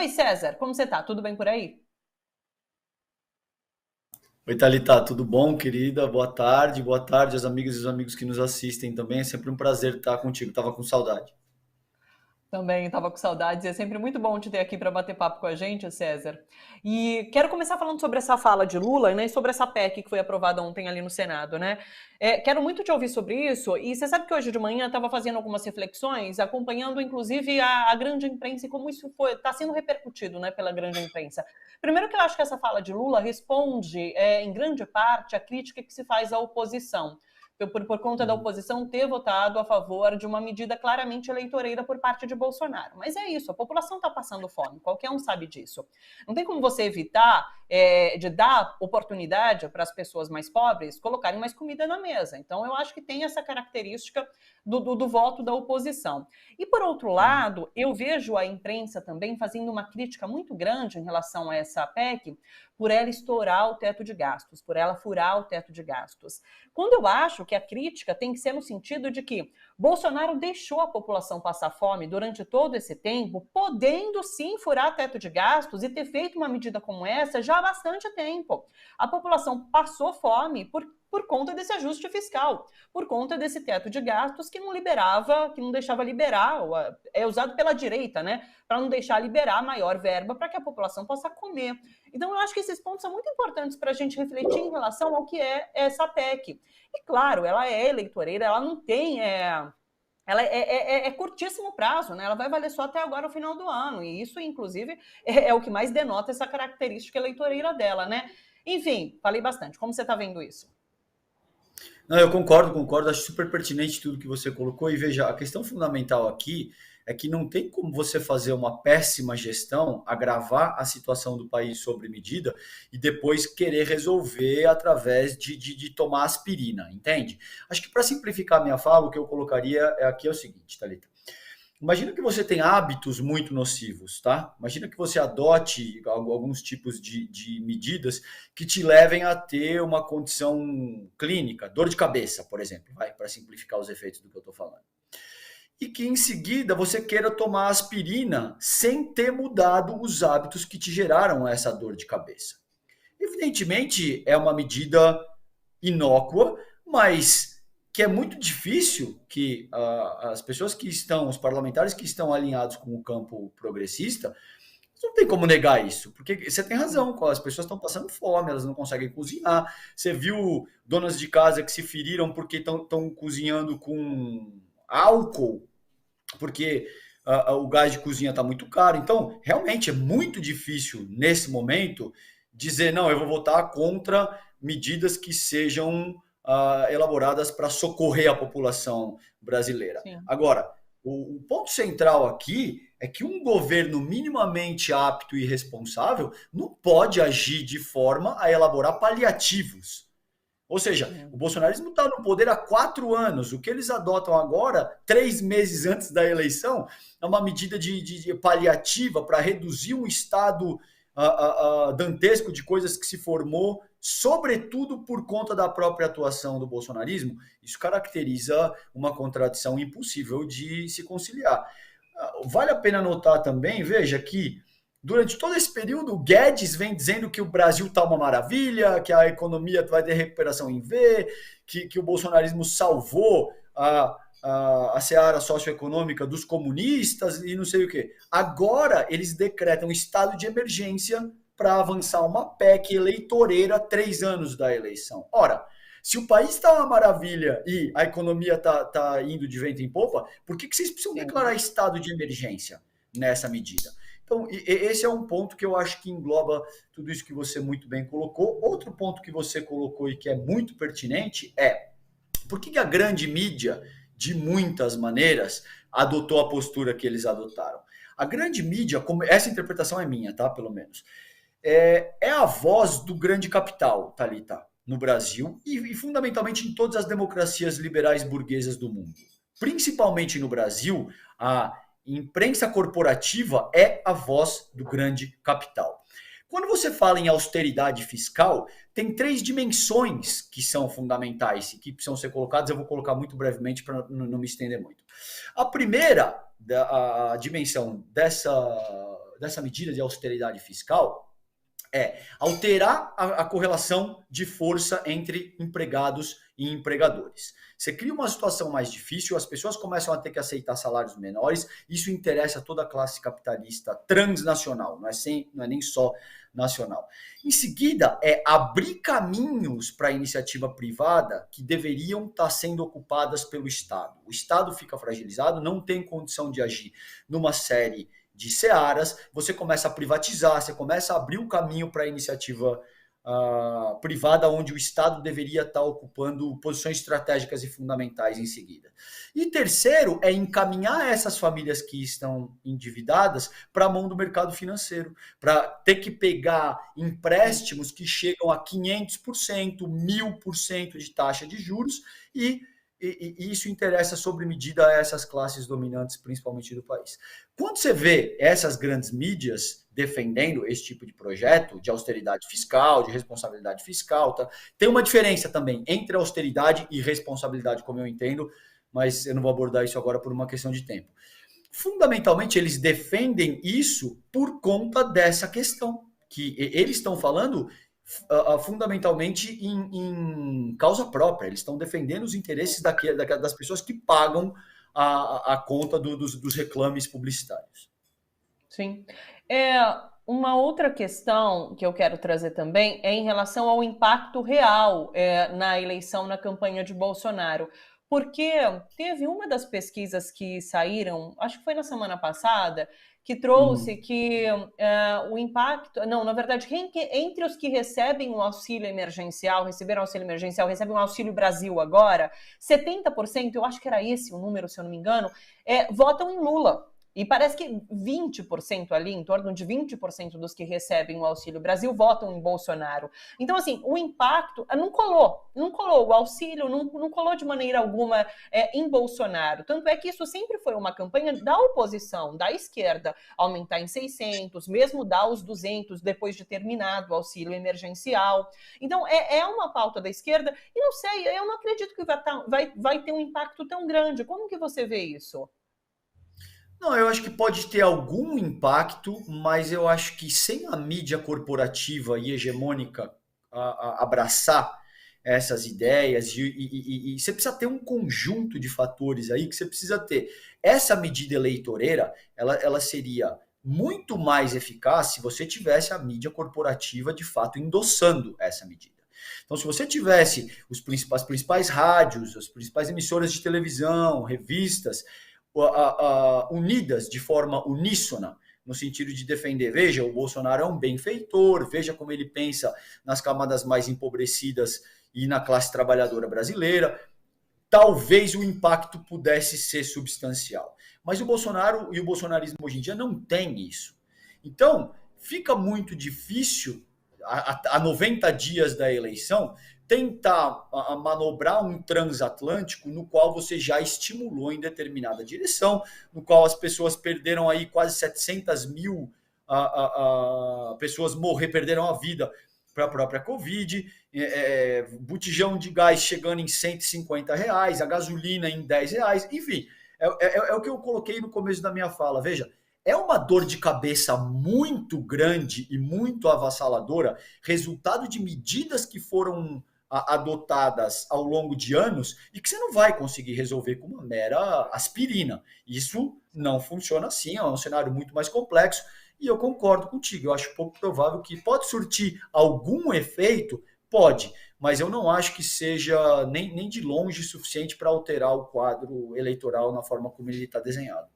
Oi, César, como você tá? Tudo bem por aí? Oi, Thalita, tudo bom, querida? Boa tarde às amigas e os amigos que nos assistem também. É sempre um prazer estar contigo. Tava com saudade. Também estava com saudades e é sempre muito bom te ter aqui para bater papo com a gente, César. E quero começar falando sobre essa fala de Lula, né, e sobre essa PEC que foi aprovada ontem ali no Senado, né? Quero muito te ouvir sobre isso. E você sabe que hoje de manhã eu estava fazendo algumas reflexões, acompanhando inclusive a grande imprensa e como isso está sendo repercutido, né, pela grande imprensa. Primeiro que eu acho que essa fala de Lula responde, em grande parte, à crítica que se faz à oposição. Por conta da Uhum. oposição ter votado a favor de uma medida claramente eleitoreira por parte de Bolsonaro. Mas é isso, a população está passando fome, qualquer um sabe disso. Não tem como você evitar de dar oportunidade para as pessoas mais pobres colocarem mais comida na mesa. Então, eu acho que tem essa característica do voto da oposição. E, por outro Uhum. lado, eu vejo a imprensa também fazendo uma crítica muito grande em relação a essa PEC, por ela estourar o teto de gastos, por ela furar o teto de gastos. Quando eu acho que a crítica tem que ser no sentido de que Bolsonaro deixou a população passar fome durante todo esse tempo, podendo sim furar teto de gastos e ter feito uma medida como essa já há bastante tempo. A população passou fome por conta desse ajuste fiscal, por conta desse teto de gastos que não liberava, que não deixava liberar, é usado pela direita, né, para não deixar liberar maior verba para que a população possa comer. Então, eu acho que esses pontos são muito importantes para a gente refletir em relação ao que é essa PEC. E claro, ela é eleitoreira, ela não tem. Ela é curtíssimo prazo, né? Ela vai valer só até agora o final do ano. E isso, inclusive, é o que mais denota essa característica eleitoreira dela, né? Enfim, falei bastante. Como você está vendo isso? Não, eu concordo, acho super pertinente tudo que você colocou. E veja, a questão fundamental aqui é que não tem como você fazer uma péssima gestão, agravar a situação do país sobre medida e depois querer resolver através de tomar aspirina, entende? Acho que para simplificar a minha fala, o que eu colocaria aqui é o seguinte, Thalita. Imagina que você tem hábitos muito nocivos, tá? Imagina que você adote alguns tipos de medidas que te levem a ter uma condição clínica, dor de cabeça, por exemplo, vai, para simplificar os efeitos do que eu estou falando. E que em seguida você queira tomar aspirina sem ter mudado os hábitos que te geraram essa dor de cabeça. Evidentemente, é uma medida inócua, mas que é muito difícil que as pessoas que estão, os parlamentares que estão alinhados com o campo progressista, não tem como negar isso, porque você tem razão, as pessoas estão passando fome, elas não conseguem cozinhar. Você viu donas de casa que se feriram porque estão cozinhando com álcool, porque o gás de cozinha está muito caro. Então, realmente é muito difícil, nesse momento, dizer, não, eu vou votar contra medidas que sejam elaboradas para socorrer a população brasileira. Sim. Agora, o ponto central aqui é que um governo minimamente apto e responsável não pode agir de forma a elaborar paliativos. Ou seja, o Sim. bolsonarismo está no poder há 4 anos. O que eles adotam agora, 3 meses antes da eleição, é uma medida de paliativa para reduzir um estado dantesco de coisas que se formou, sobretudo por conta da própria atuação do bolsonarismo. Isso caracteriza uma contradição impossível de se conciliar. Vale a pena notar também, veja, que durante todo esse período, o Guedes vem dizendo que o Brasil está uma maravilha, que a economia vai ter recuperação em V, que o bolsonarismo salvou a seara socioeconômica dos comunistas e não sei o quê. Agora, eles decretam estado de emergência para avançar uma PEC eleitoreira 3 anos da eleição. Ora, se o país está uma maravilha e a economia está indo de vento em popa, por que vocês precisam Sim. declarar estado de emergência nessa medida? Então, esse é um ponto que eu acho que engloba tudo isso que você muito bem colocou. Outro ponto que você colocou e que é muito pertinente é por que a grande mídia, de muitas maneiras, adotou a postura que eles adotaram? A grande mídia, essa interpretação é minha, tá? Pelo menos. É a voz do grande capital, Thalita, no Brasil e fundamentalmente em todas as democracias liberais burguesas do mundo. Principalmente no Brasil, a imprensa corporativa é a voz do grande capital. Quando você fala em austeridade fiscal, tem 3 dimensões que são fundamentais e que precisam ser colocadas. Eu vou colocar muito brevemente para não me estender muito. A primeira a dimensão dessa medida de austeridade fiscal é alterar a correlação de força entre empregados e empregadores. Você cria uma situação mais difícil, as pessoas começam a ter que aceitar salários menores, isso interessa toda a classe capitalista transnacional, não é nem só nacional. Em seguida, é abrir caminhos para a iniciativa privada que deveriam estar sendo ocupadas pelo Estado. O Estado fica fragilizado, não tem condição de agir numa série de searas, você começa a privatizar, você começa a abrir o caminho para a iniciativa privada, onde o Estado deveria estar ocupando posições estratégicas e fundamentais em seguida. E terceiro, é encaminhar essas famílias que estão endividadas para a mão do mercado financeiro, para ter que pegar empréstimos que chegam a 500%, 1000% de taxa de juros e isso interessa sobre medida a essas classes dominantes, principalmente do país. Quando você vê essas grandes mídias defendendo esse tipo de projeto de austeridade fiscal, de responsabilidade fiscal, tá? Tem uma diferença também entre austeridade e responsabilidade, como eu entendo, mas eu não vou abordar isso agora por uma questão de tempo. Fundamentalmente, eles defendem isso por conta dessa questão, que eles estão falando fundamentalmente em causa própria. Eles estão defendendo os interesses das pessoas que pagam a conta dos reclames publicitários. Sim. Uma outra questão que eu quero trazer também é em relação ao impacto real na eleição, na campanha de Bolsonaro. Porque teve uma das pesquisas que saíram, acho que foi na semana passada, que trouxe que o impacto... Não, na verdade, entre os que recebem o auxílio emergencial, receberam auxílio emergencial, recebem o Auxílio Brasil agora, 70%, eu acho que era esse o número, se eu não me engano, votam em Lula. E parece que 20% ali, em torno de 20% dos que recebem o Auxílio Brasil votam em Bolsonaro. Então, assim, o impacto não colou, o auxílio não colou de maneira alguma em Bolsonaro. Tanto é que isso sempre foi uma campanha da oposição, da esquerda, aumentar em 600, mesmo dar os 200 depois de terminado o auxílio emergencial. Então, é uma pauta da esquerda e não sei, eu não acredito que vai ter um impacto tão grande. Como que você vê isso? Não, eu acho que pode ter algum impacto, mas eu acho que sem a mídia corporativa e hegemônica abraçar essas ideias, e você precisa ter um conjunto de fatores aí que você precisa ter. Essa medida eleitoreira, ela seria muito mais eficaz se você tivesse a mídia corporativa de fato endossando essa medida. Então, se você tivesse as principais rádios, as principais emissoras de televisão, revistas, unidas de forma uníssona, no sentido de defender, veja, o Bolsonaro é um benfeitor, veja como ele pensa nas camadas mais empobrecidas e na classe trabalhadora brasileira, talvez o impacto pudesse ser substancial. Mas o Bolsonaro e o bolsonarismo hoje em dia não tem isso. Então, fica muito difícil, a 90 dias da eleição, tentar manobrar um transatlântico no qual você já estimulou em determinada direção, no qual as pessoas perderam aí quase 700 mil pessoas perderam a vida para a própria Covid, botijão de gás chegando em R$150, a gasolina em R$10, enfim, é o que eu coloquei no começo da minha fala. Veja, é uma dor de cabeça muito grande e muito avassaladora, resultado de medidas que foram adotadas ao longo de anos e que você não vai conseguir resolver com uma mera aspirina. Isso não funciona assim, é um cenário muito mais complexo e eu concordo contigo. Eu acho pouco provável que pode surtir algum efeito, pode, mas eu não acho que seja nem de longe suficiente para alterar o quadro eleitoral na forma como ele está desenhado.